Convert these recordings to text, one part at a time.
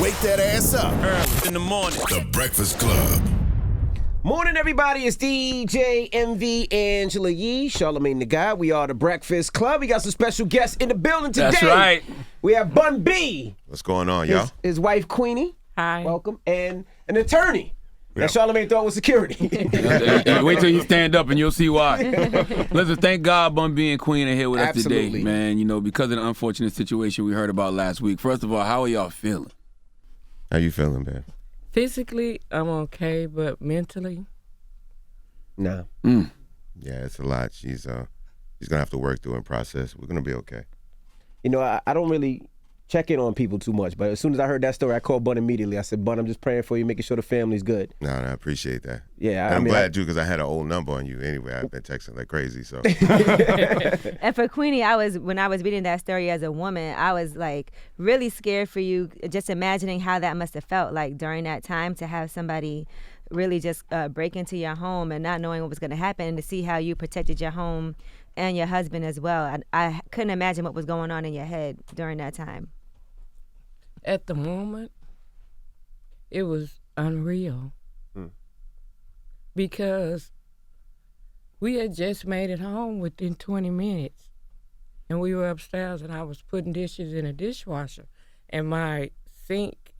Wake that ass up. Early in the morning. The Breakfast Club. Morning, everybody. It's DJ MV Angela Yee, Charlamagne the Guy. We are the Breakfast Club. We got some special guests in the building today. That's right. We have Bun B. What's going on, y'all? His wife, Queenie. Hi. Welcome. And an attorney that Charlamagne thought was security. Wait till you stand up and you'll see why. Listen, thank God Bun B and Queen are here with us Absolutely. today, man. You know, because of the unfortunate situation we heard about last week. First of all, how are y'all feeling? How you feeling, man? Physically, I'm okay, but mentally, Nah. Yeah, it's a lot. She's gonna have to work through and process. We're gonna be okay. You know, I don't really check in on people too much, but as soon as I heard that story, I called Bun immediately. I said, Bun, I'm just praying for you, making sure the family's good. No, I appreciate that. Yeah, And I'm glad too, because I had an old number on you anyway. I've been texting like crazy, so. And for Queenie, when I was reading that story as a woman, I was like really scared for you, just imagining how that must have felt like during that time to have somebody really just break into your home and not knowing what was going to happen, and to see how you protected your home and your husband as well. I couldn't imagine what was going on in your head during that time. at the moment, it was unreal. Because we had just made it home within 20 minutes. And we were upstairs, and I was putting dishes in a dishwasher. And my sink,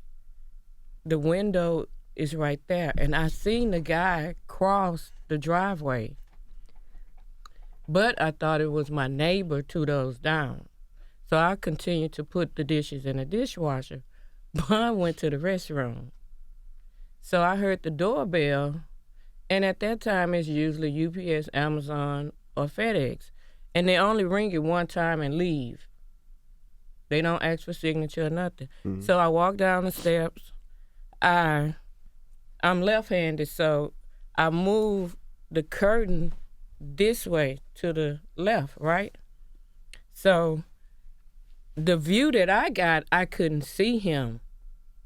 the window is right there. And I seen the guy cross the driveway. But I thought it was my neighbor 2 doors down. So I continued to put the dishes in the dishwasher. But I went to the restroom. So I heard the doorbell. And at that time, it's usually UPS, Amazon, or FedEx. And they only ring it one time and leave. They don't ask for signature or nothing. Mm-hmm. So I walk down the steps. I'm left-handed, so I move the curtain this way to the left, right? So the view that I got, I couldn't see him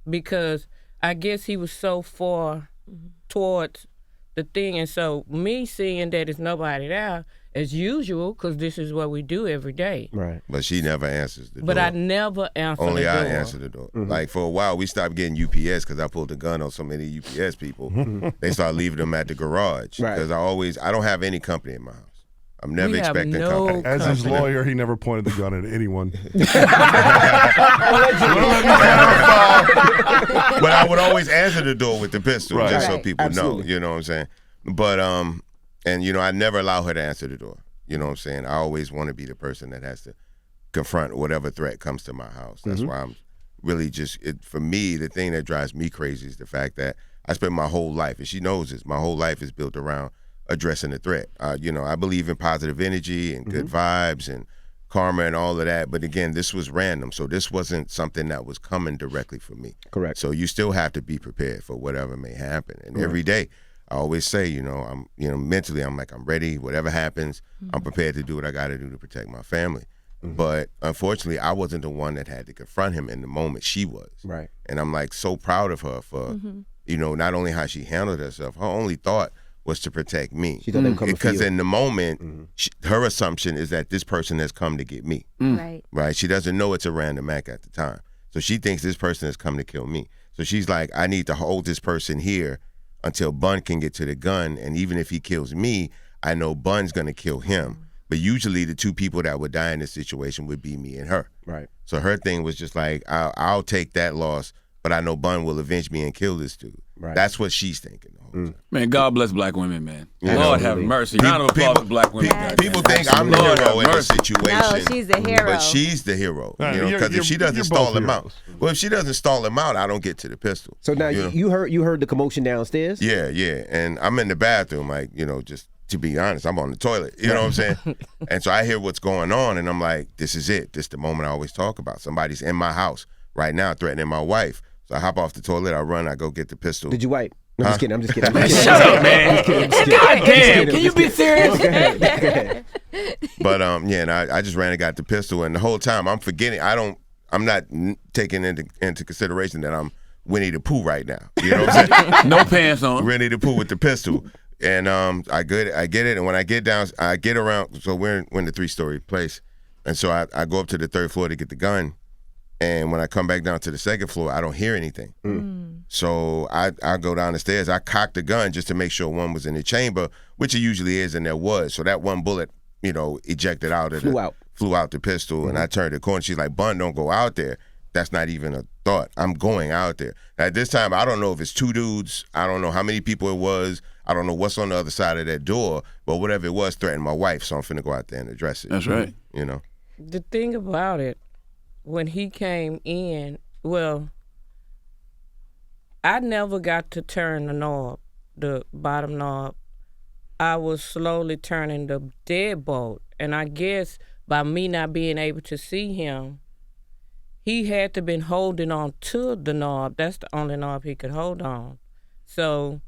because I guess he was so far towards the thing. And so me seeing that there's nobody there, as usual, because this is what we do every day. Right. But she never answers the door. But I never answer Only the door. I answer the door. Mm-hmm. Like, for a while, we stopped getting UPS because I pulled the gun on so many UPS people. They started leaving them at the garage. Because I don't have any company in my house. I'm never expecting company. As his lawyer, he never pointed the gun at anyone. But I would always answer the door with the pistol, just so people know. You know what I'm saying? But, and, you know, I never allow her to answer the door. You know what I'm saying? I always want to be the person that has to confront whatever threat comes to my house. That's why I'm really for me, the thing that drives me crazy is the fact that I spent my whole life, and she knows this, my whole life is built around addressing the threat. You know, I believe in positive energy and good vibes and karma and all of that. But again, this was random. So this wasn't something that was coming directly for me. Correct. So you still have to be prepared for whatever may happen. And every day, I always say, mentally, I'm like, I'm ready. Whatever happens, I'm prepared to do what I got to do to protect my family. But unfortunately, I wasn't the one that had to confront him in the moment. She was. Right. And I'm like so proud of her for, not only how she handled herself. Her only thought was to protect me. She thought they were coming for you. Because in the moment, her assumption is that this person has come to get me. Right. She doesn't know it's a random act at the time. So she thinks this person has come to kill me. So she's like, I need to hold this person here until Bun can get to the gun. And even if he kills me, I know Bun's going to kill him. But usually the two people that would die in this situation would be me and her. Right. So her thing was just like, I'll take that loss, but I know Bun will avenge me and kill this dude. Right. That's what she's thinking the whole time. Man, God bless black women, man. Lord have mercy. Round of applause for black women. People think I'm the hero in this situation. No, she's the hero. But she's the hero. Because if she doesn't stall him out. Well, if she doesn't stall him out, I don't get to the pistol. So now you heard the commotion downstairs? Yeah. And I'm in the bathroom, like, just to be honest, I'm on the toilet. You know what I'm saying? And so I hear what's going on, and I'm like, this is it. This is the moment I always talk about. Somebody's in my house right now threatening my wife. So I hop off the toilet, I run, I go get the pistol. Did you wipe? No, I'm just kidding. Shut up, man. God damn, can you be serious? Go ahead. But and I just ran and got the pistol, and the whole time I'm forgetting. I'm not taking into consideration that I'm Winnie the Pooh right now. You know what I'm saying? No pants on. Winnie the Pooh with the pistol, and I get it, and when I get down, I get around. So we're in the 3-story place, and so I go up to the 3rd floor to get the gun, And when I come back down to the second floor, I don't hear anything. So I go down the stairs. I cocked the gun just to make sure one was in the chamber, which it usually is, and there was. So that one bullet, ejected out of flew out the pistol, and I turned the corner. She's like, Bun, don't go out there. That's not even a thought. I'm going out there. At this time, I don't know if it's two dudes. I don't know how many people it was. I don't know what's on the other side of that door, but whatever it was threatened my wife, so I'm finna go out there and address it. That's right. The thing about it, when he came in, well, I never got to turn the knob, the bottom knob. I was slowly turning the deadbolt, and I guess by me not being able to see him, he had to been holding on to the knob. That's the only knob he could hold on. So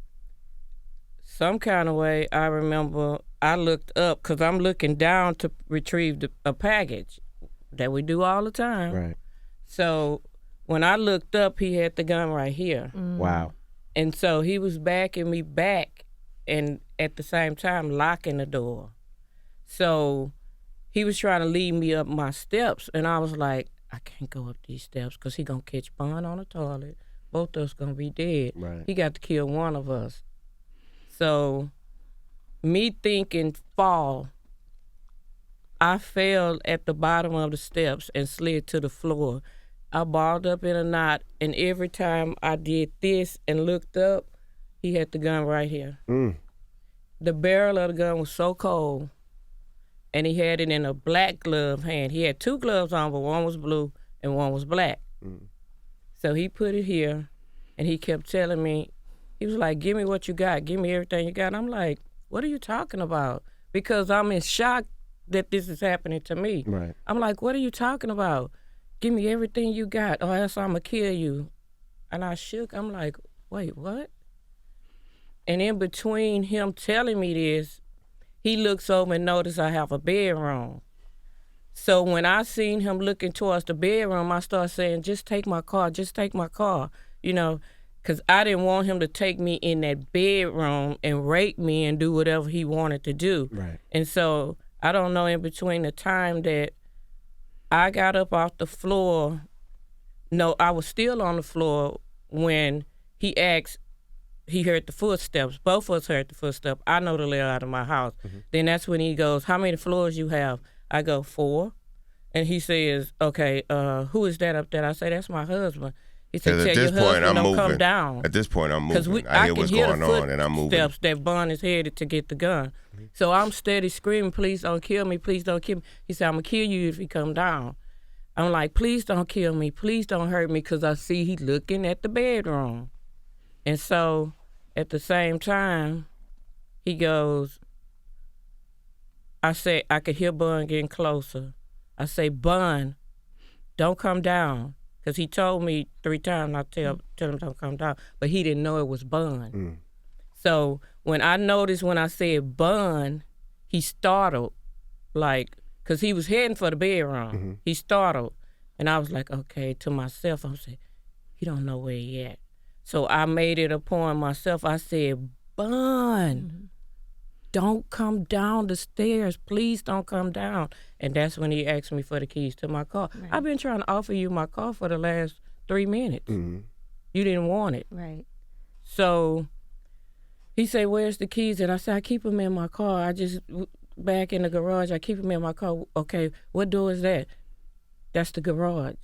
some kind of way, I remember I looked up because I'm looking down to retrieve a package that we do all the time. Right. So when I looked up, he had the gun right here. Wow. And so he was backing me back and at the same time locking the door. So he was trying to lead me up my steps, and I was like, I can't go up these steps because he going to catch Bun on the toilet. Both of us going to be dead. Right. He got to kill one of us. So me thinking fall, I fell at the bottom of the steps and slid to the floor. I balled up in a knot, and every time I did this and looked up, he had the gun right here. The barrel of the gun was so cold, and he had it in a black glove hand. He had two gloves on, but one was blue and one was black. So he put it here, and he kept telling me, he was like, give me what you got. Give me everything you got. And I'm like, what are you talking about? Because I'm in shock that this is happening to me. Right. I'm like, what are you talking about? Give me everything you got, or else I'm going to kill you. And I shook. I'm like, wait, what? And in between him telling me this, he looks over and notices I have a bedroom. So when I seen him looking towards the bedroom, I started saying, just take my car, because I didn't want him to take me in that bedroom and rape me and do whatever he wanted to do. Right. And so I don't know, in between the time that I got up off the floor, no, I was still on the floor when he asked, he heard the footsteps. Both of us heard the footsteps. I know the layout of my house. Then that's when he goes, how many floors you have? I go, 4. And he says, okay, who is that up there? I say, that's my husband. He said, tell your husband don't come down. At this point, I'm moving. Because I hear what's going on, and I'm moving. Steps that Bun is headed to get the gun. So I'm steady screaming, please don't kill me, please don't kill me. He said, I'm going to kill you if you come down. I'm like, please don't kill me, please don't hurt me, because I see he looking at the bedroom. And so at the same time, he goes, I say, I could hear Bun getting closer. I say, Bun, don't come down. Because he told me 3 times not to tell him don't come down, but he didn't know it was Bun. So when I noticed when I said Bun, he startled, because he was heading for the bedroom. He startled, and I was like, okay, to myself, I'm saying, he don't know where he at. So I made it a point myself. I said, Bun, don't come down the stairs. Please don't come down. And that's when he asked me for the keys to my car. Right. I've been trying to offer you my car for the last 3 minutes. You didn't want it. Right. So he said, where's the keys? And I said, I keep them in my car. I just, back in the garage, I keep them in my car. Okay, what door is that? That's the garage.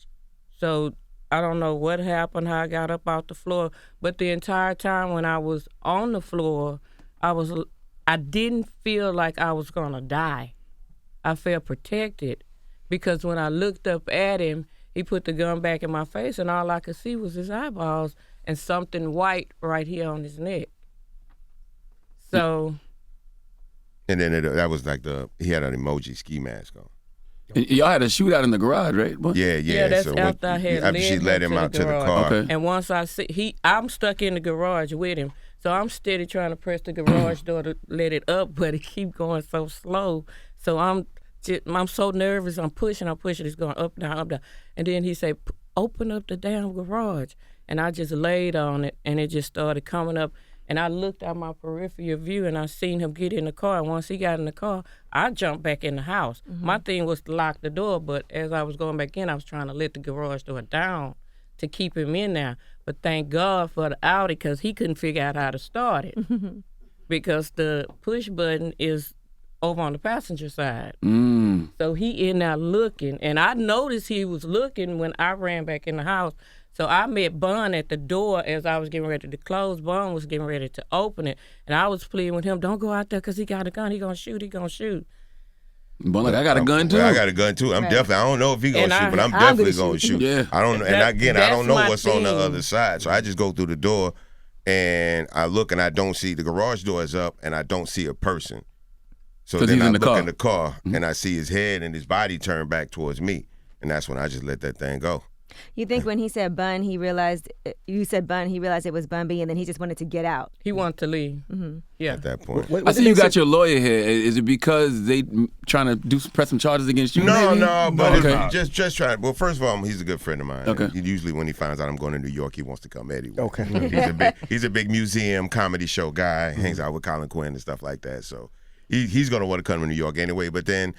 So I don't know what happened, how I got up off the floor, but the entire time when I was on the floor, I didn't feel like I was gonna die. I felt protected because when I looked up at him, he put the gun back in my face and all I could see was his eyeballs and something white right here on his neck. So. And then that was like he had an emoji ski mask on. Y'all had a shootout in the garage, right? Yeah, that's so after I had after she led him out to the car. Okay. And once I see, I'm stuck in the garage with him. So I'm steady trying to press the garage door to let it up, but it keep going so slow. So I'm so nervous. I'm pushing. It's going up, down, up, down. And then he said, open up the damn garage. And I just laid on it, and it just started coming up. And I looked out my peripheral view, and I seen him get in the car. And once he got in the car, I jumped back in the house. My thing was to lock the door, but as I was going back in, I was trying to let the garage door down to keep him in there. But thank God for the Audi, because he couldn't figure out how to start it. Because the push button is over on the passenger side. So he in there looking, and I noticed he was looking when I ran back in the house. So I met Bun at the door as I was getting ready to close. Bun was getting ready to open it, and I was pleading with him, don't go out there because he got a gun. He gonna shoot. But like, I got a gun too. I got a gun too. I'm definitely. I don't know if he gonna shoot, but I'm definitely gonna shoot. Yeah. I don't. And again, I don't know what's on the thing. other side. So I just go through the door, and I look, and I don't see the garage door is up, and I don't see a person. So then I look in the car, and I see his head and his body turn back towards me, and that's when I just let that thing go. You think when he said Bun, he realized it was Bun B, and then he just wanted to get out. He wanted to leave. Yeah. At that point. I see you got your lawyer here. Is it because they trying to press some charges against you? No, but Okay. just trying. Well, first of all, he's a good friend of mine. Okay. He usually, when he finds out I'm going to New York, he wants to come anyway. Okay. He's a big museum comedy show guy. Hangs out with Colin Quinn and stuff like that. So he's going to want to come to New York anyway. But then,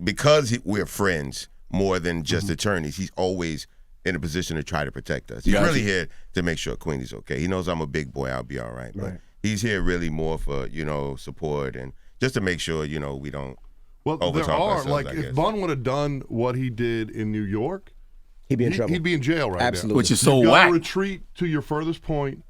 because we're friends more than just attorneys, he's always in a position to try to protect us. He's really here to make sure Queenie's okay. He knows I'm a big boy. I'll be all right. But he's here really more for, support and just to make sure, we don't overtalk ourselves, like, I guess. if Bun would have done what he did in New York, He'd be in trouble. He'd be in jail right Absolutely. now. Which is so you whack. gotta retreat to your furthest point.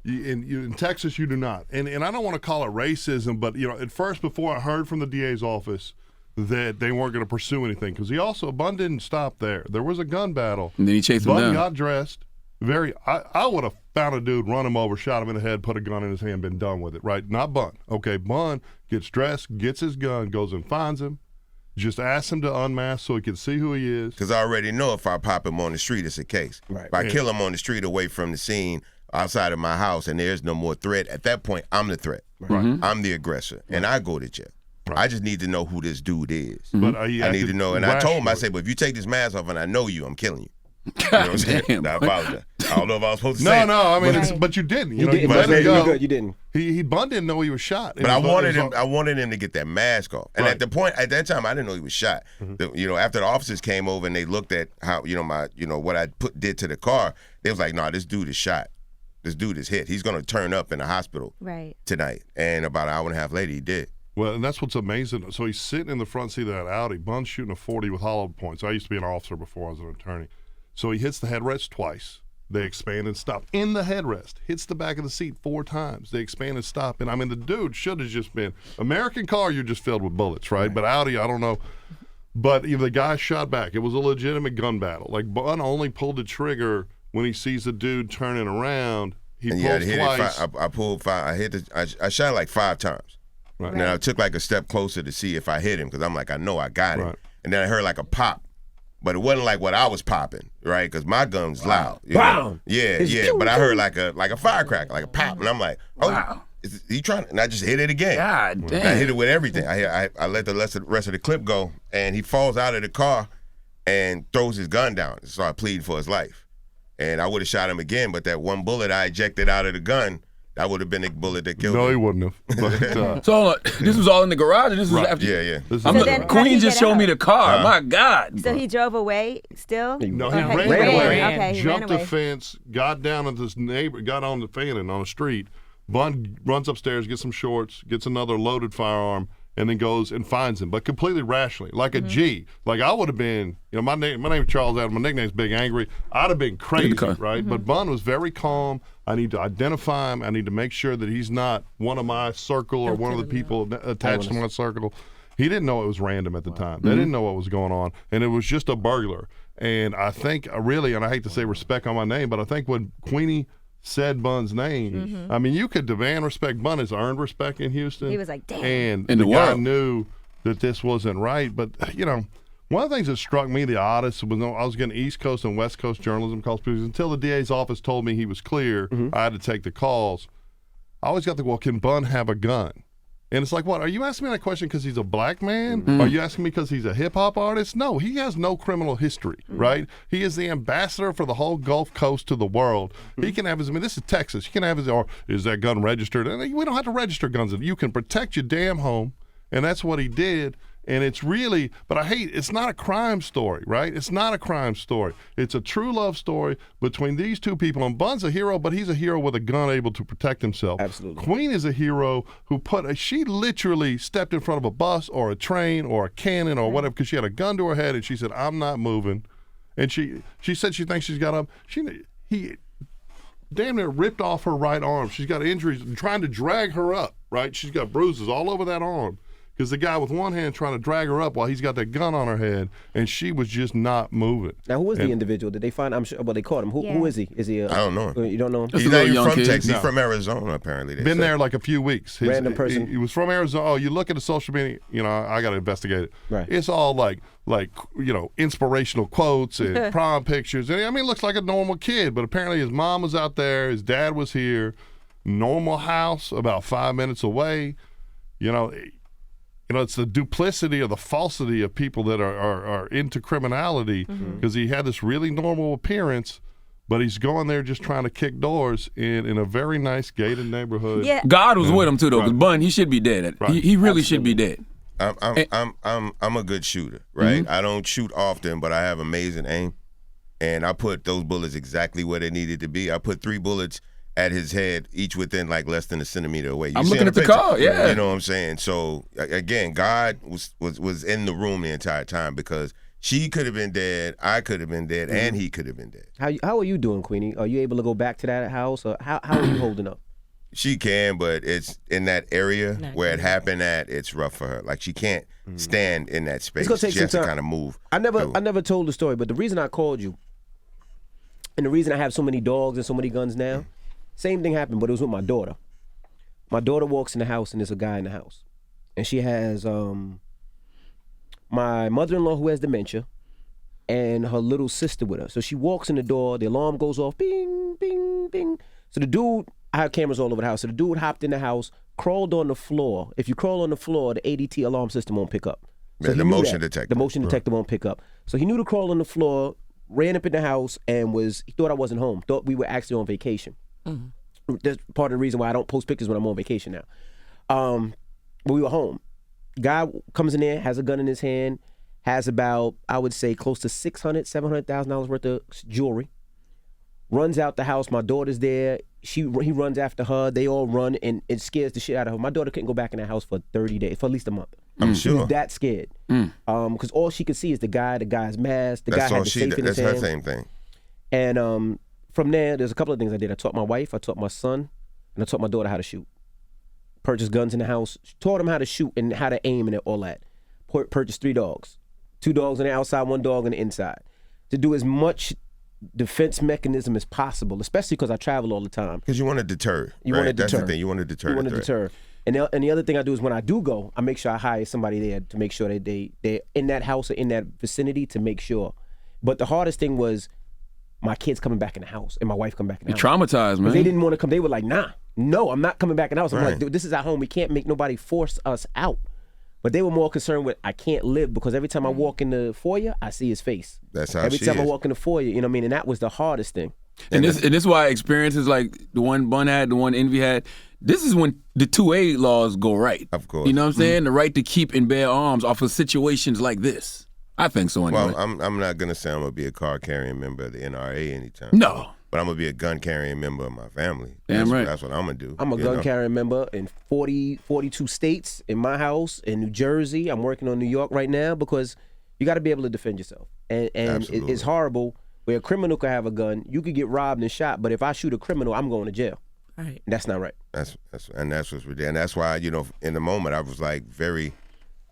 In Texas, you do not. And I don't want to call it racism, but, at first, before I heard from the DA's office that they weren't going to pursue anything, because Bun didn't stop there. There was a gun battle. And then he chased him Bun down. got dressed. I would have found a dude, run him over, shot him in the head, put a gun in his hand, been done with it, right? Not Bun. Okay, Bun gets dressed, gets his gun, goes and finds him, just asks him to unmask so he can see who he is. Because I already know if I pop him on the street, it's a case. Right. If I kill him on the street away from the scene outside of my house and there's no more threat, at that point, I'm the threat. Right. I'm the aggressor, and I go to jail. Right. I just need to know who this dude is. But I need to know. And I told him, I said, but if you take this mask off and I know you, I'm killing you. You know what I'm saying? Damn. I apologize. I don't know if I was supposed to say No, I mean, Right. but you didn't. You You didn't. let it go. You didn't. Bun didn't know he was shot. But I wanted him to get that mask off. And at that time, I didn't know he was shot. After the officers came over and they looked at how, what I did to the car, they was like, no, this dude is shot. This dude is hit. He's going to turn up in the hospital tonight. And about an hour and a half later, he did. Well, and that's what's amazing. So he's sitting in the front seat of that Audi. Bun's shooting a 40 with hollow points. I used to be an officer before I was an attorney. So he hits the headrest twice. They expand and stop. In the headrest. Hits the back of the seat 4 times. They expand and stop. And, I mean, the dude should have just been. American car, you're just filled with bullets, right? But Audi, I don't know. But the guy shot back. It was a legitimate gun battle. Like, Bun only pulled the trigger when he sees the dude turning around. He pulls twice. I pulled 5. I shot like 5 times. Right. And then I took like a step closer to see if I hit him because I'm like, I know I got him. Right. And then I heard like a pop, but it wasn't like what I was popping, right? Because my gun's loud. Wow. Yeah. But I heard like a firecracker, like a pop, and I'm like, oh, is he trying? And I just hit it again. God And damn. I hit it with everything. I let the rest of the clip go, and he falls out of the car and throws his gun down and started pleading for his life. And I would have shot him again, but that one bullet I ejected out of the gun, that would have been the bullet that killed No, him. he wouldn't have. But, So hold on. This was all in the garage, and this was after. Yeah. this I'm is- So then how did Queen he just get showed me out? the car. My God. So he drove away still? No, he Okay. ran Ran away. away. Okay, he Jumped ran the away. fence, got down at this neighbor, got on the fanning on the street. Bun runs upstairs, gets some shorts, gets another loaded firearm, and then goes and finds him, but completely rationally, like a G. Like I would have been, my name is Charles Adams. My nickname's Big Angry. I'd have been crazy, right? But Bun was very calm. I need to identify him. I need to make sure that he's not one of my circle or one of the people attached to my circle. He didn't know it was random at the time. They didn't know what was going on, and it was just a burglar. And I think, really, and I hate to say respect on my name, but I think when Queenie said Bun's name, I mean, you could demand respect. Bun has earned respect in Houston. He was like, damn. And In the the guy world. knew that this wasn't right. But, one of the things that struck me the oddest was I was getting East Coast and West Coast journalism calls because until the DA's office told me he was clear, I had to take the calls. I always got the, well, can Bun have a gun? And it's like, what? Are you asking me that question because he's a black man? Are you asking me because he's a hip-hop artist? No, he has no criminal history, right? He is the ambassador for the whole Gulf Coast to the world. He can have his, this is Texas. You can have his, or is that gun registered? And we don't have to register guns. You can protect your damn home, and that's what he did. And it's really, but it's not a crime story, right? It's not a crime story. It's a true love story between these two people. And Bun's a hero, but he's a hero with a gun able to protect himself. Absolutely. Queen is a hero who she literally stepped in front of a bus or a train or a cannon or whatever because she had a gun to her head and she said, I'm not moving. And she said she thinks she's got up. He damn near ripped off her right arm. She's got injuries trying to drag her up, right? She's got bruises all over that arm. Because the guy with one hand trying to drag her up while he's got that gun on her head, and she was just not moving. Now, who is the individual? Did they find? I'm sure. Well, they caught him. Who is he? Is he? I don't know him. You don't know him? He's not even from kid. Texas. No. He's from Arizona, apparently. Been there like a few weeks. Random person. He was from Arizona. Oh, you look at the social media. I got to investigate it. Right. It's all like inspirational quotes and prom pictures. And it looks like a normal kid, but apparently his mom was out there, his dad was here. Normal house, about 5 minutes away. It's the duplicity or the falsity of people that are into criminality because he had this really normal appearance, but he's going there just trying to kick doors in a very nice gated neighborhood. Yeah. God was with him too, though. Because Bun, he should be dead. Right. He really should be dead. I'm a good shooter, right? I don't shoot often, but I have amazing aim, and I put those bullets exactly where they needed to be. I put 3 bullets at his head, each within like less than a centimeter away. I'm looking at the car, yeah. You know what I'm saying? So again, God was in the room the entire time because she could have been dead, I could have been dead, and he could have been dead. How are you doing, Queenie? Are you able to go back to that house, or how are you holding up? She can, but it's in that area where it happened at. It's rough for her. Like she can't stand in that space. It's gonna take she has some to time. kind of move. I never told the story, but the reason I called you, and the reason I have so many dogs and so many guns now, same thing happened, but it was with my daughter. My daughter walks in the house and there's a guy in the house, and she has my mother-in-law who has dementia, and her little sister with her. So she walks in the door, the alarm goes off, bing, bing, bing. So the dude, I have cameras all over the house. So the dude hopped in the house, crawled on the floor. If you crawl on the floor, the ADT alarm system won't pick up. So The motion detector. The motion detector won't pick up. So he knew to crawl on the floor, ran up in the house, and he thought I wasn't home. Thought we were actually on vacation. That's part of the reason why I don't post pictures when I'm on vacation now. But we were home. Guy comes in there, has a gun in his hand, has about, I would say, close to $700,000 worth of jewelry. Runs out the house. My daughter's there. He runs after her. They all run, and it scares the shit out of her. My daughter couldn't go back in the house for 30 days, for at least a month. I'm She sure. was that scared. Because all she could see is the guy's mask. The guy had the safe in his That's her hand. same thing. And from there, there's a couple of things I did. I taught my wife, I taught my son, and I taught my daughter how to shoot. Purchased guns in the house, taught them how to shoot and how to aim and all that. Purchased 3 dogs. 2 dogs on the outside, 1 dog on the inside. To do as much defense mechanism as possible, especially because I travel all the time. Because you want to deter. You right? want to That's deter. the thing. You want to deter. You want to the threat. deter. And the other thing I do is when I do go, I make sure I hire somebody there to make sure that they're in that house or in that vicinity to make sure. But the hardest thing was my kids coming back in the house and my wife coming back in the You're house. traumatized, man. They didn't want to come. They were like, nah, no, I'm not coming back in the house. I'm Right. like, dude, this is our home. We can't make nobody force us out. But they were more concerned with I can't live because every time I walk in the foyer, I see his face. That's how Every she time I is. walk in the foyer, you know what I mean? And that was the hardest thing. And this is why experiences like the one Bun had, the one Envy had, this is when the 2A laws go right. Of course. You know what I'm saying? The right to keep and bear arms off of situations like this. I think so anyway. Well, I'm not gonna say I'm gonna be a car carrying member of the NRA anytime. No. But I'm gonna be a gun carrying member of my family. Damn right. That's what I'm gonna do. I'm a you gun know? carrying member in 42 states, in my house, in New Jersey. I'm working on New York right now because you got to be able to defend yourself. And Absolutely. it's horrible where a criminal could have a gun. You could get robbed and shot, but if I shoot a criminal, I'm going to jail. Right. That's not right. That's what's ridiculous. And that's why, in the moment I was like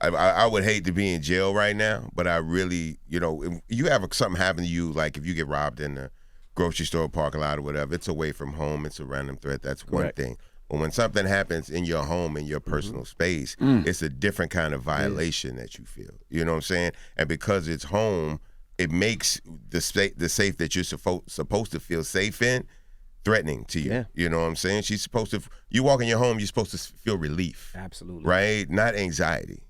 I would hate to be in jail right now, but I really, if you have something happen to you, like if you get robbed in the grocery store parking lot or whatever, it's away from home, it's a random threat, that's Correct. one thing. But when something happens in your home, in your personal space, it's a different kind of violation that you feel. You know what I'm saying? And because it's home, it makes the safe that you're supposed to feel safe in threatening to you. Yeah. You know what I'm saying? She's supposed to. You walk in your home, you're supposed to feel relief. Absolutely. Right? Not anxiety.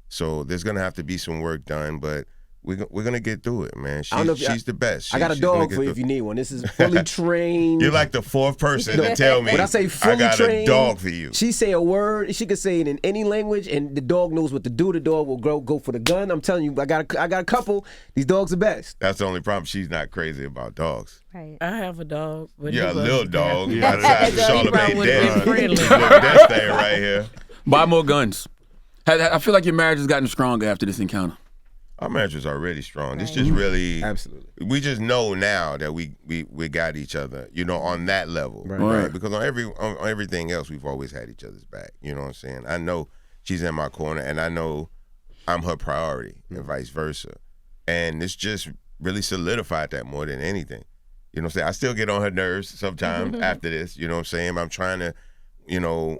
So there's gonna have to be some work done, but we're gonna get through it, man. She's the best. I got a dog for you if you need one. This is fully trained. You're like the fourth person to tell me. When I say fully I got trained, a dog for you. She say a word. She could say it in any language, and the dog knows what to do. The dog will go for the gun. I'm telling you, I got a couple. These dogs are best. That's the only problem. She's not crazy about dogs. Right. I have a dog. But You're a he little wasn't dog. there. Outside the So he probably Charlamagne would've been den. friendly. Look, that thing right here. Buy more guns. I feel like your marriage has gotten stronger after this encounter. Our marriage is already strong. It's Right. just really, Absolutely. we just know now that we got each other, you know, on that level, Right. right? Right. Because on everything else, we've always had each other's back. You know what I'm saying? I know she's in my corner, and I know I'm her priority, and vice versa. And it's just really solidified that more than anything. You know what I'm saying? I still get on her nerves sometimes after this. You know what I'm saying? I'm trying to, you know,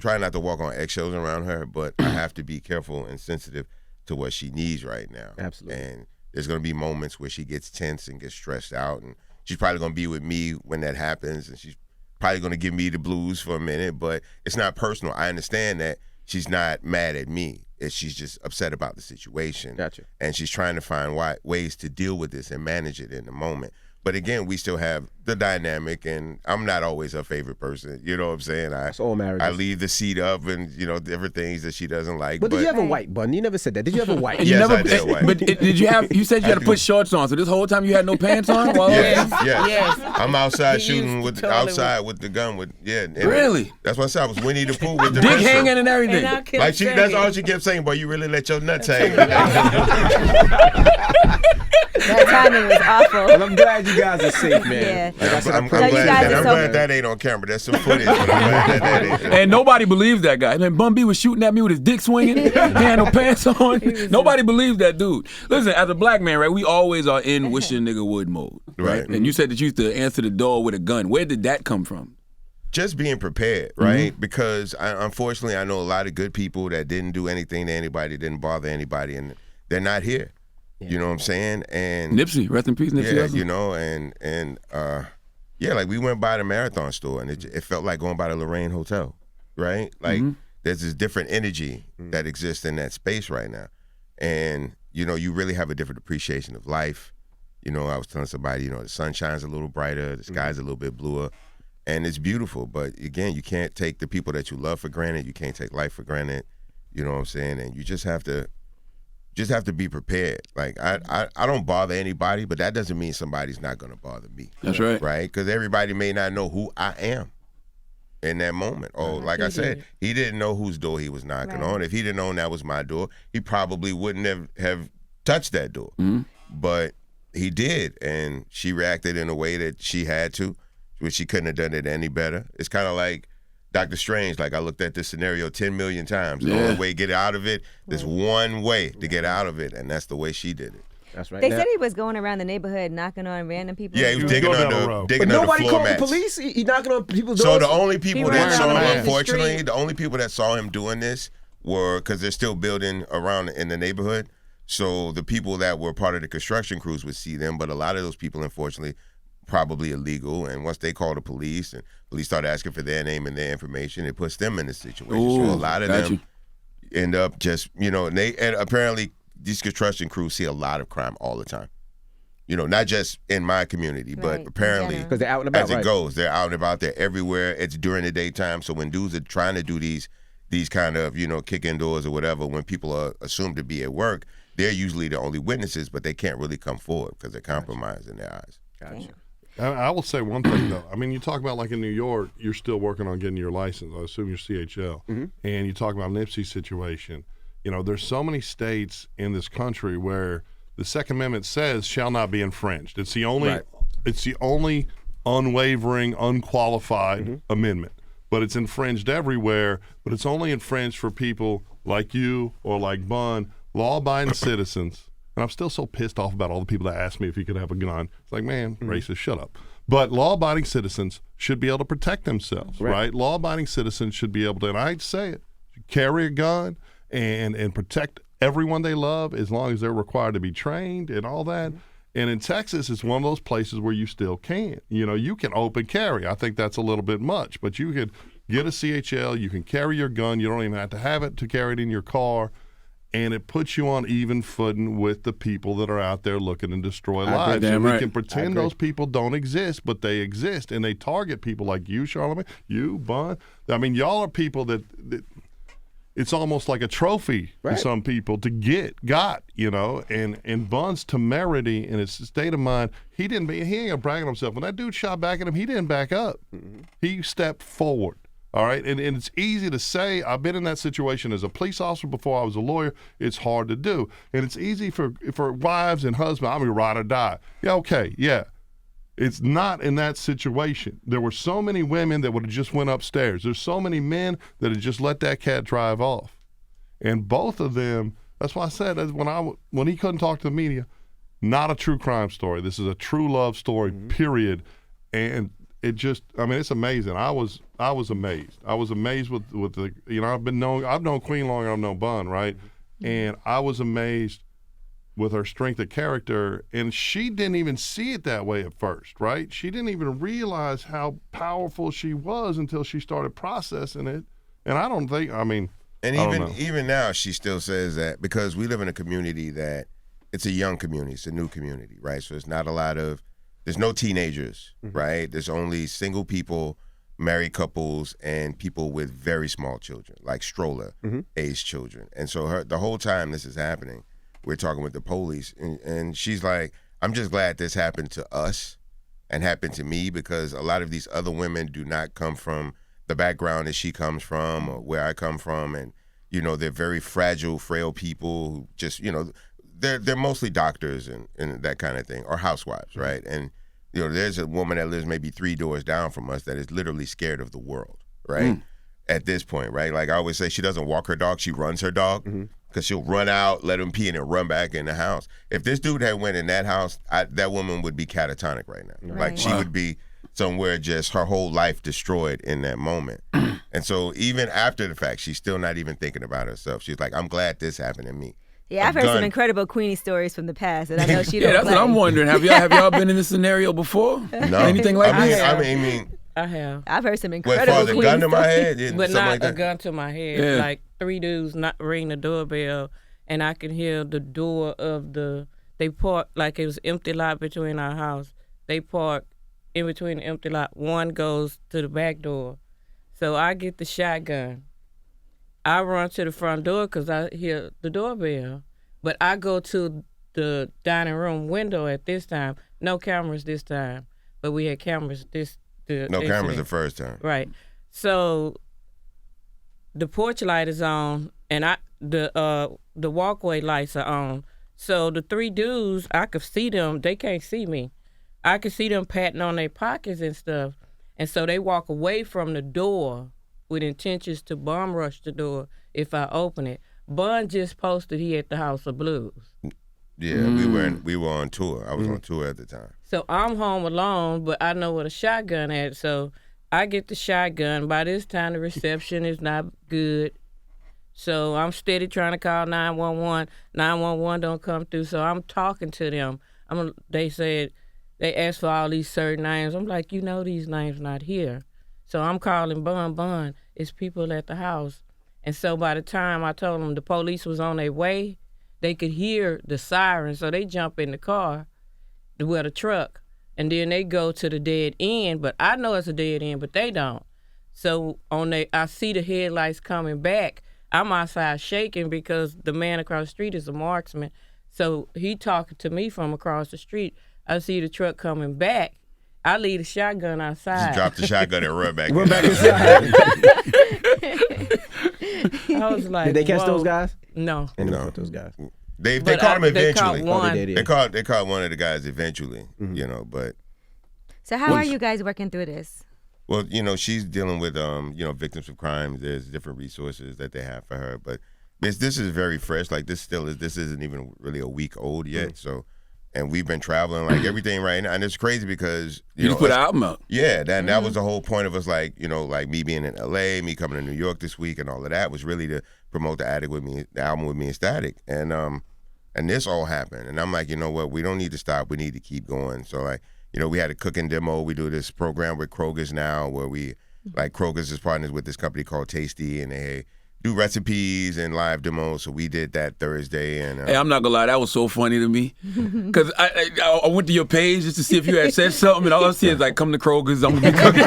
try not to walk on eggshells around her, but I have to be careful and sensitive to what she needs right now. Absolutely. And there's going to be moments where she gets tense and gets stressed out, and she's probably going to be with me when that happens, and she's probably going to give me the blues for a minute, but it's not personal. I understand that she's not mad at me. She's just upset about the situation. Gotcha. And she's trying to find ways to deal with this and manage it in the moment. But again, we still have the dynamic, and I'm not always her favorite person. You know what I'm saying? That's all marriages. I leave the seat up and, you know, different things that she doesn't like. But did you have a white bun? You never said that. Did you have a white? And you Yes, never, I did, White. But did you have? You said you had to put shorts on. So this whole time you had no pants on. While Yes. Yes. I'm outside He shooting used with to totally outside with the gun with and Really? That's what I said. I was Winnie the Pooh with the Dick pistol. hanging and everything. And I kept Like saying, that's all she kept saying. Boy, you really let your nuts hang. That timing was awful. Well, I'm glad you guys are safe, man. Yeah. Like I said, I'm I glad, you guys that, are I'm so- glad that ain't on camera. That's some footage. But I'm glad that ain't. And nobody believes that guy. And Bun B was shooting at me with his dick swinging. He had no pants on. Nobody believes that dude. Listen, as a black man, right, we always are in wish a nigga would mode. Right. And you said that you used to answer the door with a gun. Where did that come from? Just being prepared, right? Because unfortunately, I know a lot of good people that didn't do anything to anybody, didn't bother anybody, and they're not here. You know what I'm saying? And Nipsey, rest in peace, Nipsey. yeah, Hussle. you know, and yeah, like we went by the Marathon store, and it felt like going by the Lorraine Hotel, right? Like there's this different energy that exists in that space right now, and you know, you really have a different appreciation of life. You know, I was telling somebody, you know, the sun shines a little brighter, the sky's a little bit bluer, and it's beautiful. But again, you can't take the people that you love for granted. You can't take life for granted. You know what I'm saying? And you just have to be prepared. Like I don't bother anybody, but that doesn't mean somebody's not gonna bother me. That's right. Right? Because everybody may not know who I am in that moment. Or like I said, he didn't know whose door he was knocking on. If he didn't know that was my door, he probably wouldn't have touched that door. But he did, and she reacted in a way that she had to, which she couldn't have done it any better. It's kind of like Dr. Strange. Like I looked at this scenario 10 million times. The only way to get out of it, there's one way to get out of it, and that's the way she did it. That's right. They said he was going around the neighborhood knocking on random people. Yeah, he was digging Go down the under road. But the nobody floor called the mats. police. He knocking on people's So doors. the only people ran that saw around him, the unfortunately, street. the only people that saw him doing this were, because they're still building around in the neighborhood. So the people that were part of the construction crews would see them, but a lot of those people, unfortunately, probably illegal. And once they call the police and police start asking for their name and their information, it puts them in this situation. So a lot of them end up just, you know, and apparently these construction crews see a lot of crime all the time. You know, not just in my community, but Right, apparently, in because they're out and about. as it right. goes, they're out and about. They're everywhere. It's during the daytime. So when dudes are trying to do these kind of, you know, kick in doors or whatever, when people are assumed to be at work, they're usually the only witnesses, but they can't really come forward because they're compromised in their eyes. Gotcha. I will say one thing though. I mean, you talk about like in New York, you're still working on getting your license. I assume you're CHL, and you talk about Nipsey's situation. You know, there's so many states in this country where the Second Amendment says shall not be infringed. It's the only, it's the only unwavering, unqualified amendment. But it's infringed everywhere. But it's only infringed for people like you or like Bun, law-abiding citizens. And I'm still so pissed off about all the people that asked me if he could have a gun. It's like, man, racist, shut up. But law-abiding citizens should be able to protect themselves, right? Law-abiding citizens should be able to, and I hate to say it, carry a gun and protect everyone they love as long as they're required to be trained and all that. And in Texas, it's one of those places where you still can. You can open carry. I think that's a little bit much, but you could get a CHL. You can carry your gun. You don't even have to have it to carry it in your car. And it puts you on even footing with the people that are out there looking to destroy lives. And we can pretend those people don't exist, but they exist. And they target people like you, Charlamagne, you, Bun. I mean, y'all are people that it's almost like a trophy for some people to got, and Bun's temerity and his state of mind, he ain't gonna brag on himself. When that dude shot back at him, he didn't back up. Mm-hmm. He stepped forward. All right, and it's easy to say. I've been in that situation as a police officer before I was a lawyer. It's hard to do. And it's easy for wives and husbands, I'm gonna ride or die. Yeah, okay, yeah. It's not in that situation. There were so many women that would have just went upstairs. There's so many men that had just let that cat drive off. And both of them, that's why I said when he couldn't talk to the media, not a true crime story. This is a true love story, period. And it just, it's amazing. I was amazed. I was amazed with the, I've known Queen longer than I've known Bun, right? And I was amazed with her strength of character, and she didn't even see it that way at first, right? She didn't even realize how powerful she was until she started processing it. And I don't think, and even now, she still says that because we live in a community that it's a young community, it's a new community, right? So it's not there's no teenagers, right? There's only single people, married couples, and people with very small children, like stroller-aged children. And so the whole time this is happening, we're talking with the police, and she's like, I'm just glad this happened to us and happened to me because a lot of these other women do not come from the background that she comes from or where I come from. And, they're very fragile, frail people who just, they're mostly doctors and that kind of thing, or housewives, right? And, there's a woman that lives maybe 3 doors down from us that is literally scared of the world, right? At this point, right? Like I always say, she doesn't walk her dog, she runs her dog. Because she'll run out, let him pee, and then run back in the house. If this dude had went in that house, that woman would be catatonic right now. Right. Like she would be somewhere just her whole life destroyed in that moment. And so even after the fact, she's still not even thinking about herself. She's like, I'm glad this happened to me. Yeah, I've heard some incredible Queenie stories from the past, and I know she don't that's what I'm wondering. Have y'all been in this scenario before? No. Anything like this? I have. I've heard some As incredible far as a gun to my head? But something not like that? a gun to my head. Yeah. Like 3 dudes not ring the doorbell, and I can hear the door of they park, like it was empty lot between our house. They park in between the empty lot. One goes to the back door. So I get the shotgun. I run to the front door because I hear the doorbell. But I go to the dining room window at this time. No cameras this time. But we had cameras No cameras the first time. Right. So the porch light is on, and the walkway lights are on. So the 3 dudes, I could see them. They can't see me. I could see them patting on their pockets and stuff. And so they walk away from the door with intentions to bomb rush the door if I open it. Bun just posted he at the House of Blues. Yeah, we were on tour. I was on tour at the time. So I'm home alone, but I know what a shotgun at. So I get the shotgun. By this time, the reception is not good. So I'm steady trying to call 911. 911 don't come through. So I'm talking to them. They asked for all these certain names. I'm like, these names not here. So I'm calling Bun. It's people at the house. And so by the time I told them the police was on their way, they could hear the siren. So they jump in the car, the truck, and then they go to the dead end. But I know it's a dead end, but they don't. So I see the headlights coming back. I'm outside shaking because the man across the street is a marksman. So he talking to me from across the street. I see the truck coming back. I leave the shotgun outside. Just drop the shotgun and run back. Run back inside. I was like, Did they catch whoa. those guys? No. They didn't catch those guys. They caught him eventually. They caught one. They caught one of the guys eventually. But So how are you guys working through this? well, she's dealing with victims of crime. There's different resources that they have for her, but this is very fresh. Like this isn't even really a week old yet. So. And we've been traveling like everything right now, and it's crazy because you just put an album out. Yeah, that was the whole point of us, like like me being in LA, me coming to New York this week, and all of that was really to promote the album with me and Static, and And this all happened. And I'm like, you know what? We don't need to stop. We need to keep going. So, like, you know, we had a cooking demo. We do this program with Kroger's now where we, like, Kroger's is partners with this company called Tasty, and they do recipes and live demos. So we did that Thursday. And Hey, I'm not gonna lie, that was so funny to me, cause I went to your page just to see if you had said something, and all I see is like, come to Kroger's, I'm gonna be cooking.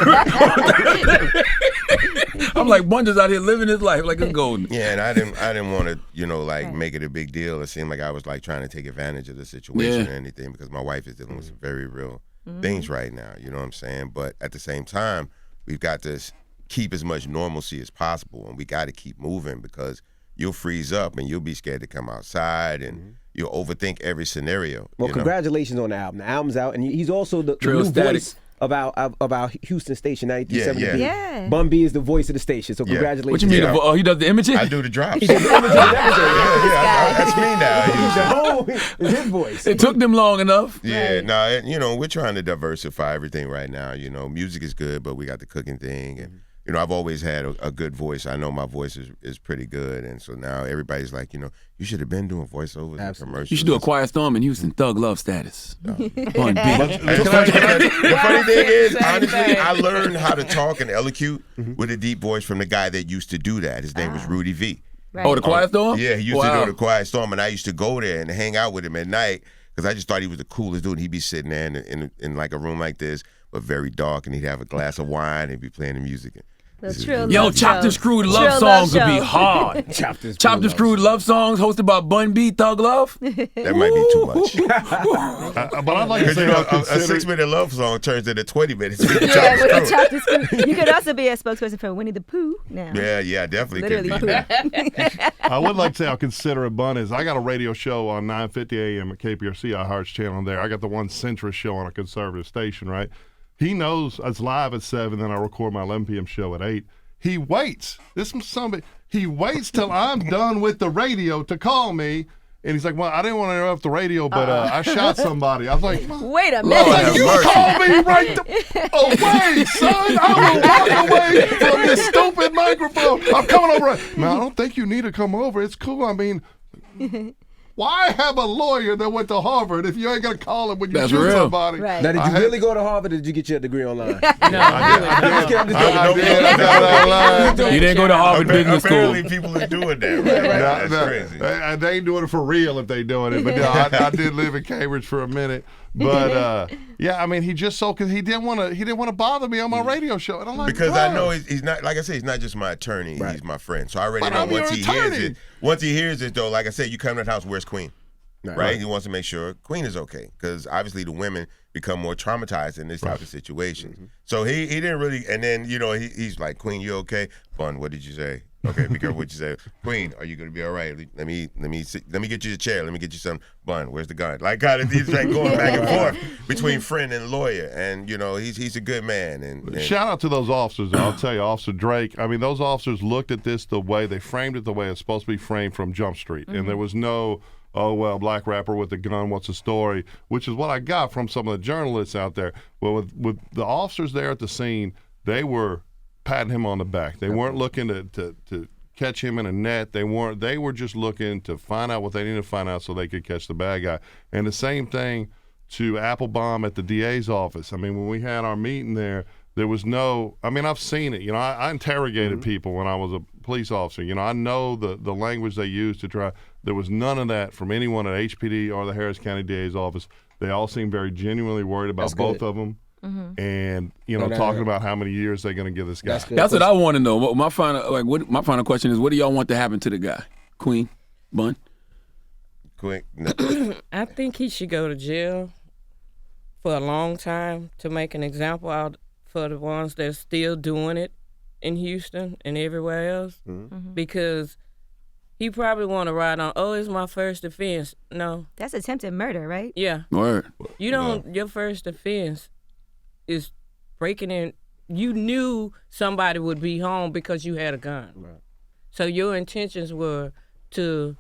I'm like, Bun just out here living his life like it's golden. yeah, and I didn't want to, you know, like make it a big deal. It seemed like I was like trying to take advantage of the situation or anything, because my wife is dealing with some very real things right now. You know what I'm saying? But at the same time, we've got to keep as much normalcy as possible, and we got to keep moving, because you'll freeze up and you'll be scared to come outside, and you'll overthink every scenario. Well, congratulations on the album. The album's out, and he's also the Trail new Static. voice of our Houston station, 93.7. Yeah. Bun B is the voice of the station, so congratulations. What you mean? Yeah. He does the imaging? I do the drops. He's the image of everything. That's me now. It's his voice. It took them long enough. Yeah, no, you know, we're trying to diversify everything right now. You know, music is good, but we got the cooking thing, and you know, I've always had a good voice. I know my voice is pretty good, and so now everybody's like, you know, you should have been doing voiceovers and commercials. You should do a Quiet Storm in Houston, Thug Love Status. Bun B. The funny thing is, honestly, I learned how to talk and elocute with a deep voice from the guy that used to do that. His name was Rudy V. Right. Oh, the Quiet Storm? Yeah, he used to do the Quiet Storm, and I used to go there and hang out with him at night, because I just thought he was the coolest dude. He'd be sitting there in like a room like this, but very dark, and he'd have a glass of wine and be playing the music. Yo, Chopped and Screwed love songs would be hard. Chopped and Chopped and Screwed love songs hosted by Bun B, Thug Love. That might be too much. But I'd like to Because say you know, I a consider 6-minute love song turns into 20 minutes. Yeah, with the Chopped and Screwed. You could also be a spokesperson for Winnie the Pooh now. Yeah, definitely Literally could be. Pooh. I would like to say I'll consider it Bun is I got a radio show on 9:50 a.m. at KPRC, our Hearts channel there. I got the one centrist show on a conservative station, right? He knows it's live at 7, then I record my 11 p.m. show at 8. He waits. He waits till I'm done with the radio to call me. And he's like, well, I didn't want to interrupt the radio, but I shot somebody. I was like, Wait a Lord minute. have you mercy. call me right away, son. I will walk away from this stupid microphone. I'm coming over. Man, I don't think you need to come over. It's cool. I mean, why have a lawyer that went to Harvard if you ain't going to call him when you That's shoot real. somebody? Right. Now, did you really go to Harvard, or did you get your degree online? I did. You didn't go to Harvard Business Apparently School. people are doing that, right? That's crazy. They ain't doing it for real if they doing it. But no, I did live in Cambridge for a minute. But yeah, I mean, he just because he didn't want to bother me on my radio show, and I'm like, Because I "Bruh." know he's not, like I said, he's not just my attorney, he's my friend. So I already But know I'm your once he hears it, though, like I said, you come to the house, where's Queen? Right. Right? He wants to make sure Queen is okay, because obviously the women become more traumatized in this type of situation. So he didn't really, and then, you know, he's like, Queen, you okay? Bun, what did you say? Okay, be careful what you say. Queen, are you gonna be all right? Let me get you a chair. Let me get you some. Bun, where's the gun? Like, kind of, he's like going back and forth between friend and lawyer, and you know, he's a good man. And Shout out to those officers. I'll tell you, Officer Drake. I mean, those officers looked at this the way they framed it, the way it's supposed to be framed from Jump Street, and there was no, oh well, black rapper with a gun, what's the story? Which is what I got from some of the journalists out there. Well, with the officers there at the scene, they were patting him on the back. They weren't looking to catch him in a net. They were just looking to find out what they needed to find out so they could catch the bad guy. And the same thing to Applebaum at the DA's office. I mean, when we had our meeting there was no, I mean, I've seen it. You know, I interrogated people when I was a police officer. You know, I know the language they used to try. There was none of that from anyone at HPD or the Harris County DA's office. They all seemed very genuinely worried about both of them. And you know, talking about how many years they're going to give this guy. That's what I want to know. My final question is, what do y'all want to happen to the guy? Queen, Bun? Quick. I think he should go to jail for a long time to make an example out for the ones that are still doing it in Houston and everywhere else. Because he probably want to ride on, oh, it's my first offense. No. That's attempted murder, right? Yeah. Word. You don't, your first offense is breaking in. You knew somebody would be home because you had a gun. Right. So your intentions were to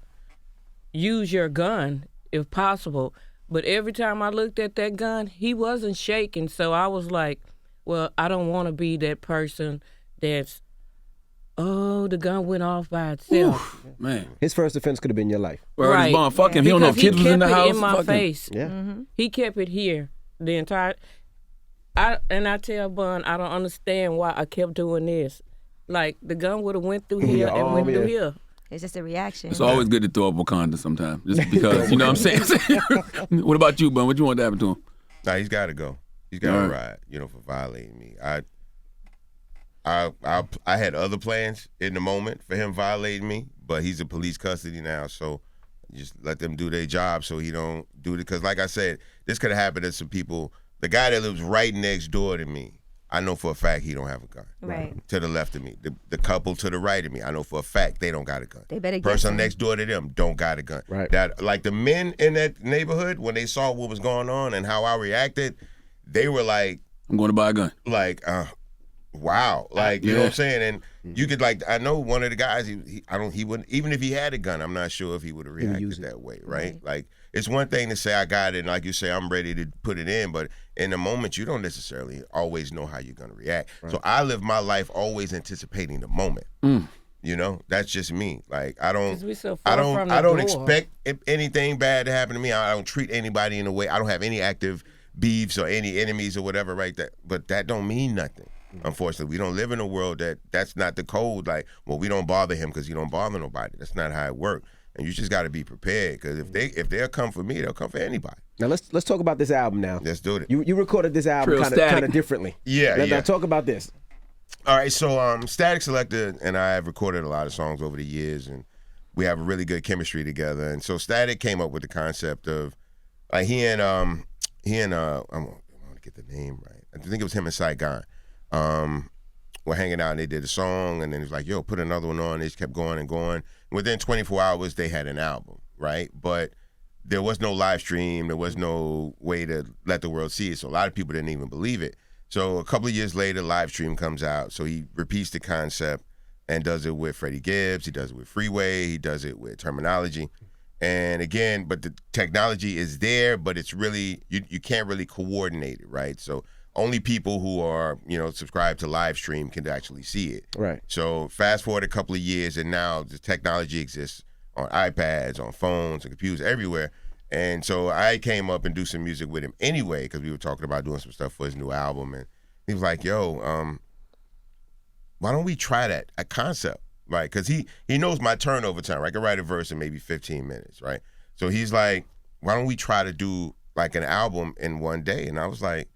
use your gun if possible. But every time I looked at that gun, he wasn't shaking. So I was like, well, I don't want to be that person that's oh, the gun went off by itself. Oof, man. His first offense could have been your life. Well, Right. his bond, fuck him. He don't know if Because kids was in the kept house. it in my Fuck him. face. Yeah. He kept it here the entire. I tell Bun, I don't understand why I kept doing this. Like the gun would have went through here and went through here. It's just a reaction. It's always good to throw up Wakanda sometimes, just because, you know what I'm saying? What about you, Bun? What you want to happen to him? Nah, he's got to go. He's got to ride, for violating me. I had other plans in the moment for him violating me, but he's in police custody now, so just let them do their job so he don't do it. Because like I said, this could have happened to some people. The guy that lives right next door to me, I know for a fact he don't have a gun. Right. To the left of me. The couple to the right of me, I know for a fact they don't got a gun. They better get Person some. next door to them don't got a gun. Right. That, like the men in that neighborhood, when they saw what was going on and how I reacted, they were like, I'm going to buy a gun. wow, like you know Yeah. what I'm saying. And you could I know one of the guys. He wouldn't, even if he had a gun, I'm not sure if he would have reacted that way, right? Like it's one thing to say I got it, and like you say I'm ready to put it in, but in the moment you don't necessarily always know how you're gonna react. Right. So I live my life always anticipating the moment. You know, that's just me. Like I don't expect anything bad to happen to me. I don't treat anybody in a way. I don't have any active beefs or any enemies or whatever, right? But that don't mean nothing. Unfortunately, we don't live in a world that's not the code. Like, well, we don't bother him because he don't bother nobody. That's not how it works. And you just got to be prepared, because if they'll come for me, they'll come for anybody. Now let's talk about this album now. Let's do it. You recorded this album kind of differently. Yeah. Now talk about this. All right, so Static Selector and I have recorded a lot of songs over the years, and we have a really good chemistry together. And so Static came up with the concept of he and I want to get the name right. I think it was him and Saigon. Were hanging out and they did a song, and then he was like, yo, put another one on. They just kept going and going. Within 24 hours, they had an album, right? But there was no live stream. There was no way to let the world see it. So a lot of people didn't even believe it. So a couple of years later, live stream comes out. So he repeats the concept and does it with Freddie Gibbs. He does it with Freeway. He does it with Terminology. And again, but the technology is there, but it's really, you can't really coordinate it, right? So only people who are, subscribed to live stream can actually see it. Right. So fast forward a couple of years, and now the technology exists on iPads, on phones, and computers, everywhere. And so I came up and do some music with him anyway, because we were talking about doing some stuff for his new album. And he was like, yo, why don't we try that, a concept, right? Because he knows my turnover time, right? I can write a verse in maybe 15 minutes, right? So he's like, why don't we try to do like an album in one day? And I was like,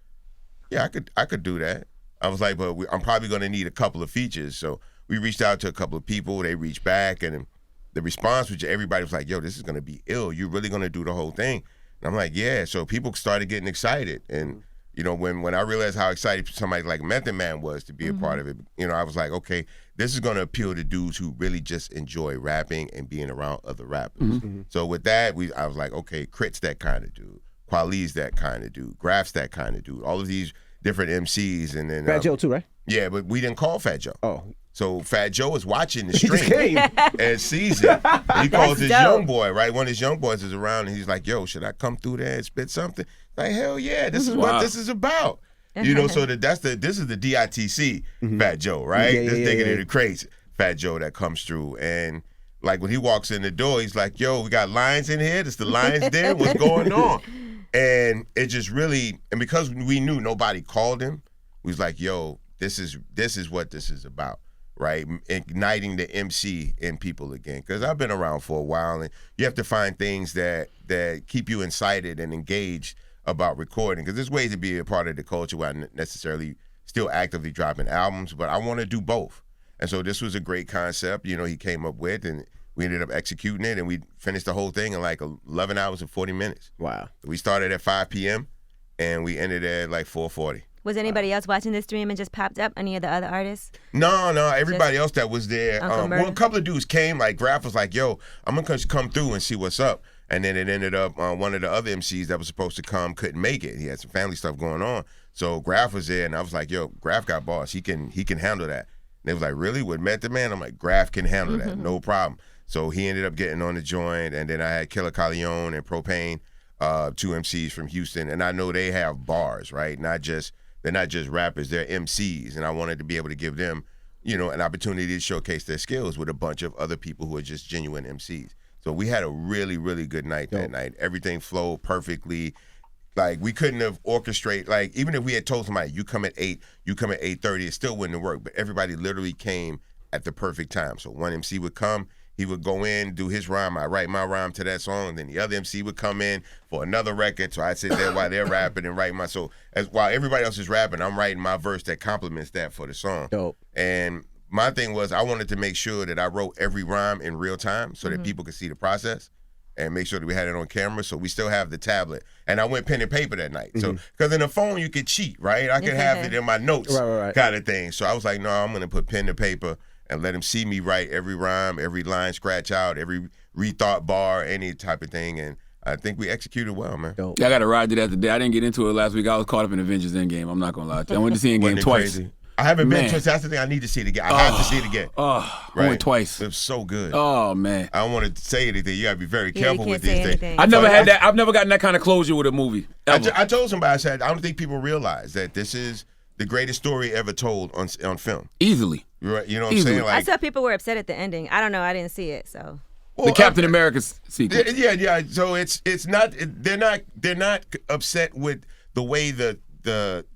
yeah, I could do that. I was like, but I'm probably going to need a couple of features. So we reached out to a couple of people. They reached back, and the response was everybody was like, yo, this is going to be ill. You're really going to do the whole thing? And I'm like, yeah. So people started getting excited. And, when I realized how excited somebody like Method Man was to be a part of it, I was like, okay, this is going to appeal to dudes who really just enjoy rapping and being around other rappers. So with that, I was like, okay, Crit's that kind of dude. Quali's that kind of dude. Graph's that kind of dude. All of these different MCs. And then Fat Joe too, right? Yeah, but we didn't call Fat Joe. Oh. So Fat Joe is watching the He just stream came. and sees it. And he calls his dope. young boy, right? One of his young boys is around, and he's like, yo, should I come through there and spit something? Like, hell yeah, this is what this is about. So this is the DITC Fat Joe, right? This nigga in the crates, Fat Joe that comes through. And like when he walks in the door, he's like, yo, we got lions in here. This the lions den. What's going on? And it just really, and because we knew nobody called him, we was like, yo, this is what this is about, right? Igniting the MC in people again. Because I've been around for a while, and you have to find things that keep you excited and engaged about recording. Because there's ways to be a part of the culture without necessarily still actively dropping albums, but I want to do both. And so this was a great concept, he came up with, and we ended up executing it, and we finished the whole thing in like 11 hours and 40 minutes. Wow. We started at 5 p.m., and we ended at like 4:40. Was anybody else watching this stream and just popped up? Any of the other artists? No, everybody else that was there. Uncle A couple of dudes came, like Graph was like, yo, I'm going to come through and see what's up. And then it ended up one of the other MCs that was supposed to come couldn't make it. He had some family stuff going on. So Graph was there, and I was like, yo, Graph got boss. He can handle that. And they was like, really? With Method Man? I'm like, Graph can handle that. No problem. So he ended up getting on the joint, and then I had Killer Calione and Propane, two MCs from Houston, and I know they have bars, right? They're not just rappers, they're MCs, and I wanted to be able to give them an opportunity to showcase their skills with a bunch of other people who are just genuine MCs. So we had a really, really good night that night. Everything flowed perfectly. Like, we couldn't have orchestrated, like, even if we had told somebody, you come at 8, you come at 8:30, it still wouldn't have worked. But everybody literally came at the perfect time. So one MC would come, he would go in, do his rhyme, I write my rhyme to that song, and then the other MC would come in for another record. So I'd sit there while they're rapping and write so while everybody else is rapping, I'm writing my verse that complements that for the song. Dope. And my thing was, I wanted to make sure that I wrote every rhyme in real time so that people could see the process and make sure that we had it on camera. So we still have the tablet. And I went pen and paper that night. So, because in the phone, you could cheat, right? I could have it in my notes kind of thing. So I was like, no, I'm going to put pen to paper and let him see me write every rhyme, every line, scratch out, every rethought bar, any type of thing. And I think we executed well, man. Dope. Yeah, I got to ride to that today. I didn't get into it last week. I was caught up in Avengers Endgame. I'm not going to lie to you. I went to see Endgame Wasn't it twice. crazy? I haven't been twice. That's the thing. I need to see it again. I have to see it again. I went twice. It was so good. Oh, man. I don't want to say anything. You got to be very Yeah, you careful can't with say these things. anything. I've never had that. I've never gotten that kind of closure with a movie. I told somebody, I said, I don't think people realize that this is the greatest story ever told on film. Easily. Right? You know what Easily. I'm saying? I Like, saw people were upset at the ending. I don't know. I didn't see it, so. well, The Captain America sequence. Yeah. So it's not. They're not upset with the way the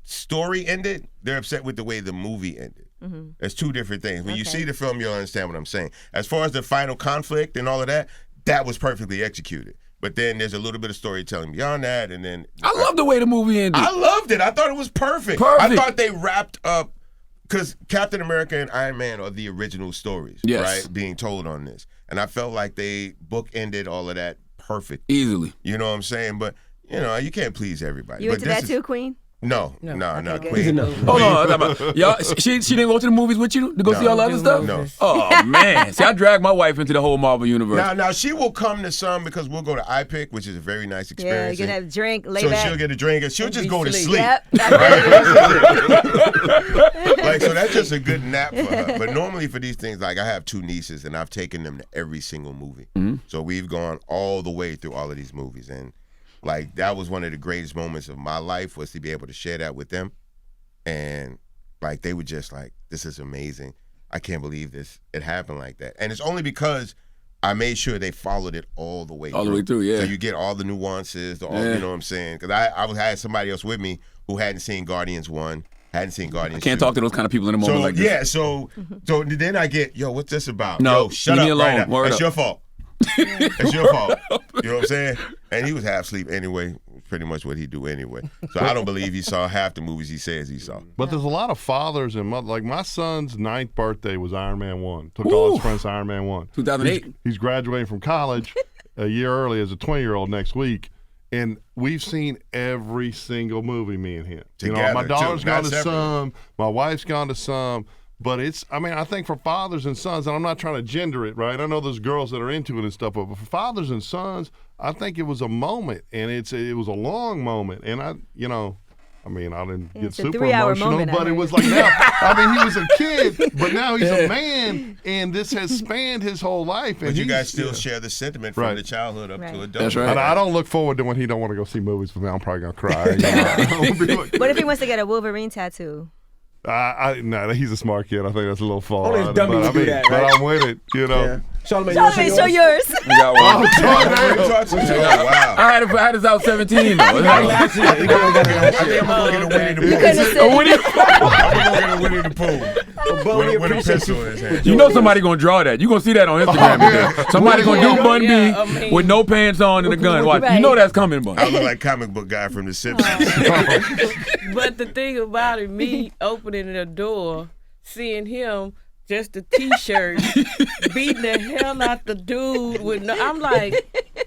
story ended. They're upset with the way the movie ended. There's two different things. When you see the film, you'll understand what I'm saying. As far as the final conflict and all of that, that was perfectly executed. But then there's a little bit of storytelling beyond that, and then I love the way the movie ended. I loved it. I thought it was perfect. I thought they wrapped up, because Captain America and Iron Man are the original stories, right, being told on this. And I felt like they bookended all of that perfect. Easily. You know what I'm saying? But, you can't please everybody. You but into that too, Queen? No, Okay, Queen. Hold on. Y'all, she didn't go to the movies with you to go see all the other stuff? No. Oh, man. See, I dragged my wife into the whole Marvel universe. Now she will come to some because we'll go to iPick, which is a very nice Yeah, experience. you get a drink, lay so back. she'll get a drink and she'll just go to sleep. Yep. Like, so that's just a good nap for her. But normally for these things, like, I have 2 nieces and I've taken them to every single movie. So we've gone all the way through all of these movies. And like, that was one of the greatest moments of my life, was to be able to share that with them. And like, they were just like, this is amazing. I can't believe this. It happened like that. And it's only because I made sure they followed it all the way through. All the way through, yeah. So you get all the nuances, you know what I'm saying? Because I had somebody else with me who hadn't seen Guardians 1, hadn't seen Guardians 2. Can't talk to those kind of people in a moment like this. Yeah, so then I get, what's this about? No, Yo, shut leave up me alone. right now. Word That's up. your fault. It's your fault. You know what I'm saying? And he was half asleep anyway, pretty much what he do anyway. So I don't believe he saw half the movies he says he saw. But there's a lot of fathers and mothers. Like, my son's 9th birthday was Iron Man 1. Took all his friends to Iron Man 1. 2008. He's graduating from college a year early as a 20-year-old next week. And we've seen every single movie, me and him. Together, my daughter's too, gone not to separately. some. My wife's gone to some. But I think for fathers and sons, and I'm not trying to gender it, right? I know there's girls that are into it and stuff, but for fathers and sons, I think it was a moment, and it was a long moment. And I didn't get It's a super 3-hour emotional, moment, I but it heard. was like now, he was a kid, but now he's a man, and this has spanned his whole life. And But you guys he's- still share the sentiment from Right. the childhood up to Right. adulthood. That's right. And I don't look forward to when he don't want to go see movies with me. I'm probably gonna cry. I'll be like, What if he wants to get a Wolverine tattoo? no, he's a smart kid. I think that's a little far. Only a dummy would do that, but right? I'm with it. Yeah. Charlamagne, Charlamagne, show yours. We got one. Oh, wow. I had this out 17 though. I think I'm gonna get a Winnie the You Pooh. couldn't have said I'm gonna get a Winnie the Pooh. Bun, we With a appreciate pencil you. in his hand. You know somebody gonna draw that. You gonna see that on Instagram today. Somebody gonna do Bun B with no pants on and a gun. Watch. You know that's coming, Bun. I look like comic book guy from The Simpsons. But the thing about it, me opening the door, seeing him just a T-shirt, beating the hell out the dude with no. I'm like,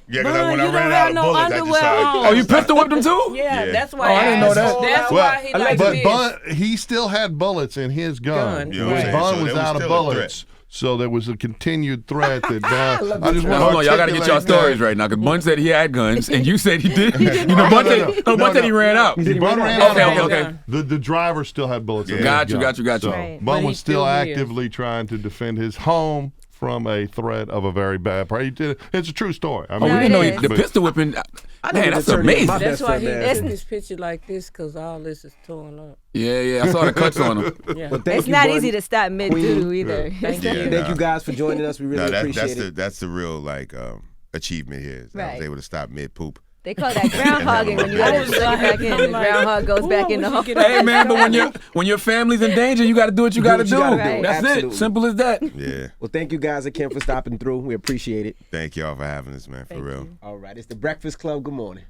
Yeah, because Bun, when you I don't ran have out of no bullets, I just underwear saw on. Oh, you pistol whipped him too? yeah, Yeah. that's why. Oh, I didn't know that. That's why he likes But this. Bun, he still had bullets in his gun. Gun. You know what I'm saying? Bun So was there was out of still a bullets. So there was a continued threat that Bun. I just Now, want hold on, y'all gotta get y'all stories right now, because Bun said he had guns, and you said he did. Bun said he ran out. Bun ran Okay, out. okay. The driver still had bullets in his Got you, gun. got you, got you. So Right. Bun But was he still still lives. actively trying to defend his home from a threat of a very bad part. He did. It's a true story. I Oh, mean, we didn't know it the is. pistol whipping. I Man, need that's to turn amazing. my That's best why friend, he man. took his picture like this, because all this is torn up. Yeah, I saw the cuts on him. Yeah. Well, thank It's you, not Bun. easy to stop mid-doo either. Thank Yeah, you. Thank you guys for joining us. We really appreciate it. That's the real like achievement here. Is I Right. was able to stop mid poop. They call that groundhogging when you let it suck it back in. The groundhog goes back in the hole. Hey man, but when your family's in danger, you got to do what you got to do. Right. That's Absolutely. it. Simple as that. Yeah. Well, thank you guys again for stopping through. We appreciate it. Thank y'all for having us, man. For real. All right, it's the Breakfast Club. Good morning.